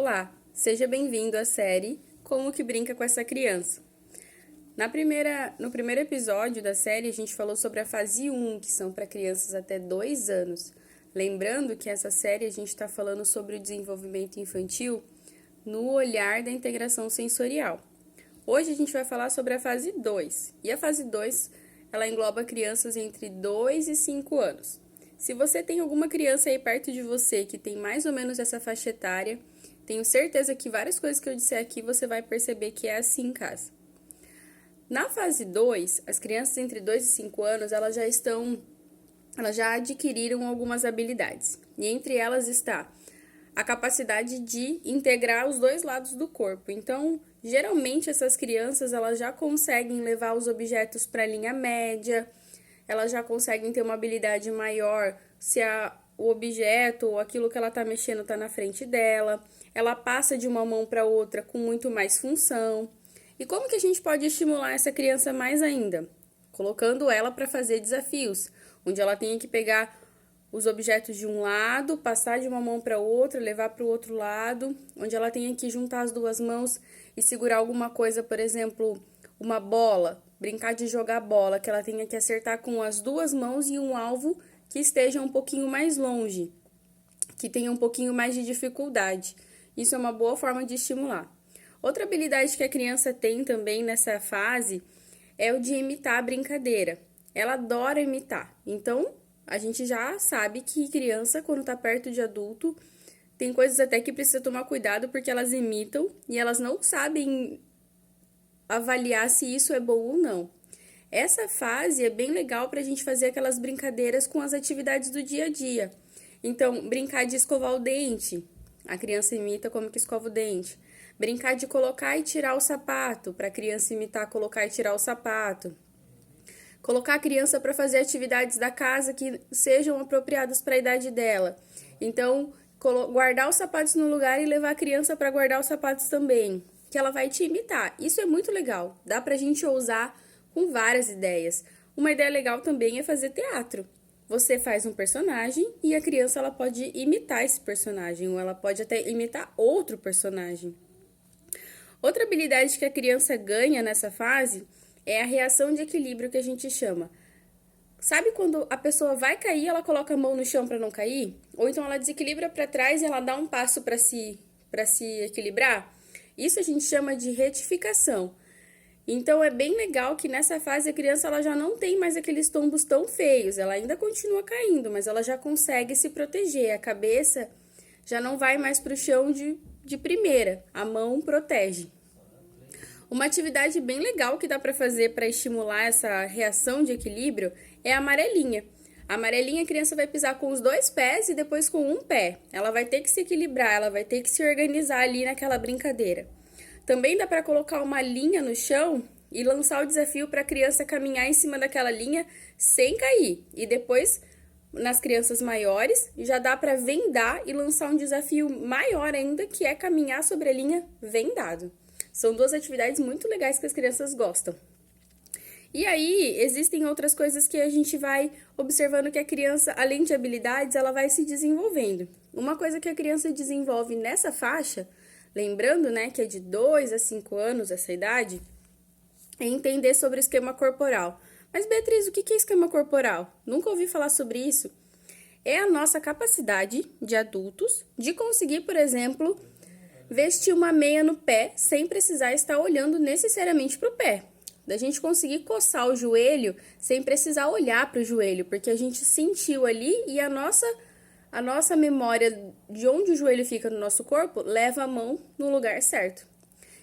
Olá, seja bem-vindo à série Como que Brinca com essa Criança. No primeiro episódio da série, a gente falou sobre a fase 1, que são para crianças até 2 anos. Lembrando que essa série a gente está falando sobre o desenvolvimento infantil no olhar da integração sensorial. Hoje a gente vai falar sobre a fase 2. E a fase 2, ela engloba crianças entre 2 e 5 anos. Se você tem alguma criança aí perto de você que tem mais ou menos essa faixa etária, tenho certeza que várias coisas que eu disser aqui você vai perceber que é assim em casa. Na fase 2, as crianças entre 2 e 5 anos, elas já adquiriram algumas habilidades. E entre elas está a capacidade de integrar os dois lados do corpo. Então, geralmente essas crianças, elas já conseguem levar os objetos para a linha média, elas já conseguem ter uma habilidade maior se o objeto ou aquilo que ela está mexendo está na frente dela. Ela passa de uma mão para outra com muito mais função. E como que a gente pode estimular essa criança mais ainda? Colocando ela para fazer desafios, onde ela tenha que pegar os objetos de um lado, passar de uma mão para outra, levar para o outro lado, onde ela tenha que juntar as duas mãos e segurar alguma coisa, por exemplo, uma bola, brincar de jogar bola, que ela tenha que acertar com as duas mãos e um alvo que esteja um pouquinho mais longe, que tenha um pouquinho mais de dificuldade. Isso é uma boa forma de estimular. Outra habilidade que a criança tem também nessa fase é o de imitar a brincadeira. Ela adora imitar. Então, a gente já sabe que criança, quando está perto de adulto, tem coisas até que precisa tomar cuidado porque elas imitam e elas não sabem avaliar se isso é bom ou não. Essa fase é bem legal para a gente fazer aquelas brincadeiras com as atividades do dia a dia. Então, brincar de escovar o dente. A criança imita como que escova o dente. Brincar de colocar e tirar o sapato, para a criança imitar colocar e tirar o sapato. Colocar a criança para fazer atividades da casa que sejam apropriadas para a idade dela. Então, guardar os sapatos no lugar e levar a criança para guardar os sapatos também, que ela vai te imitar. Isso é muito legal, dá para a gente ousar com várias ideias. Uma ideia legal também é fazer teatro. Você faz um personagem e a criança ela pode imitar esse personagem, ou ela pode até imitar outro personagem. Outra habilidade que a criança ganha nessa fase é a reação de equilíbrio que a gente chama. Sabe quando a pessoa vai cair, ela coloca a mão no chão para não cair? Ou então ela desequilibra para trás e ela dá um passo para se equilibrar? Isso a gente chama de retificação. Então é bem legal que nessa fase a criança ela já não tem mais aqueles tombos tão feios, ela ainda continua caindo, mas ela já consegue se proteger, a cabeça já não vai mais para o chão de primeira, a mão protege. Uma atividade bem legal que dá para fazer para estimular essa reação de equilíbrio é a amarelinha. A amarelinha a criança vai pisar com os 2 pés e depois com um pé. Ela vai ter que se equilibrar, ela vai ter que se organizar ali naquela brincadeira. Também dá para colocar uma linha no chão e lançar o desafio para a criança caminhar em cima daquela linha sem cair. E depois, nas crianças maiores, já dá para vendar e lançar um desafio maior ainda, que é caminhar sobre a linha vendado. São 2 atividades muito legais que as crianças gostam. E aí, existem outras coisas que a gente vai observando que a criança, além de habilidades, ela vai se desenvolvendo. Uma coisa que a criança desenvolve nessa faixa, lembrando, né, que é de 2 a 5 anos essa idade, é entender sobre o esquema corporal. Mas, Beatriz, o que é esquema corporal? Nunca ouvi falar sobre isso. É a nossa capacidade de adultos de conseguir, por exemplo, vestir uma meia no pé sem precisar estar olhando necessariamente para o pé. Da gente conseguir coçar o joelho sem precisar olhar para o joelho, porque a gente sentiu ali e a nossa memória de onde o joelho fica no nosso corpo leva a mão no lugar certo.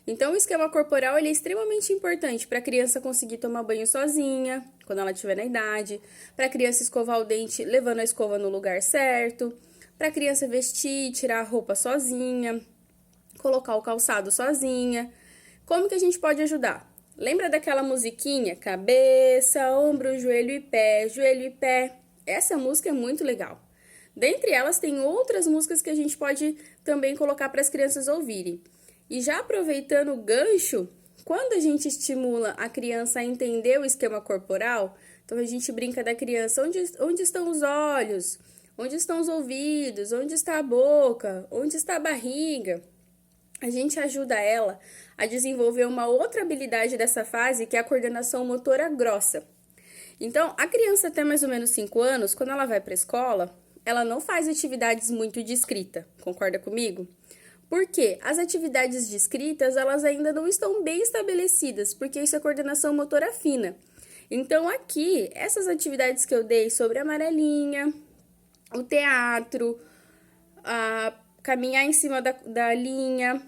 Então, o esquema corporal ele é extremamente importante para a criança conseguir tomar banho sozinha, quando ela estiver na idade, para a criança escovar o dente levando a escova no lugar certo, para a criança vestir, tirar a roupa sozinha, colocar o calçado sozinha. Como que a gente pode ajudar? Lembra daquela musiquinha? Cabeça, ombro, joelho e pé, joelho e pé. Essa música é muito legal. Dentre elas, tem outras músicas que a gente pode também colocar para as crianças ouvirem. E já aproveitando o gancho, quando a gente estimula a criança a entender o esquema corporal, então a gente brinca da criança, onde estão os olhos, onde estão os ouvidos, onde está a boca, onde está a barriga. a gente ajuda ela a desenvolver uma outra habilidade dessa fase, que é a coordenação motora grossa. Então, a criança até mais ou menos 5 anos, quando ela vai para a escola, ela não faz atividades muito de escrita, concorda comigo? Porque as atividades de escritas, elas ainda não estão bem estabelecidas, porque isso é coordenação motora fina. Então, aqui, essas atividades que eu dei sobre a amarelinha, o teatro, a caminhar em cima da linha,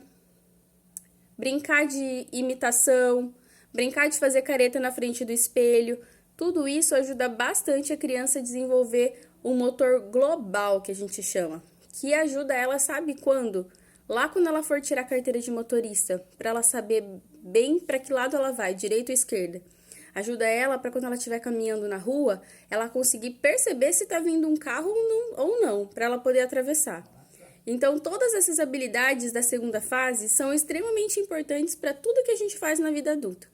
brincar de imitação, brincar de fazer careta na frente do espelho, tudo isso ajuda bastante a criança a desenvolver um motor global, que a gente chama, que ajuda ela, sabe quando? Lá quando ela for tirar a carteira de motorista, para ela saber bem para que lado ela vai, direita ou esquerda. Ajuda ela para quando ela estiver caminhando na rua, ela conseguir perceber se está vindo um carro ou não, para ela poder atravessar. Então, todas essas habilidades da segunda fase são extremamente importantes para tudo que a gente faz na vida adulta.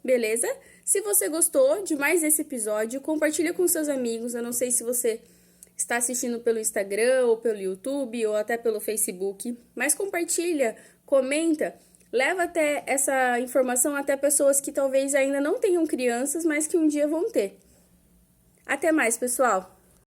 Beleza? Se você gostou de mais esse episódio, compartilha com seus amigos. Eu não sei se você está assistindo pelo Instagram ou pelo YouTube ou até pelo Facebook, mas compartilha, comenta, leva até essa informação até pessoas que talvez ainda não tenham crianças, mas que um dia vão ter. Até mais, pessoal!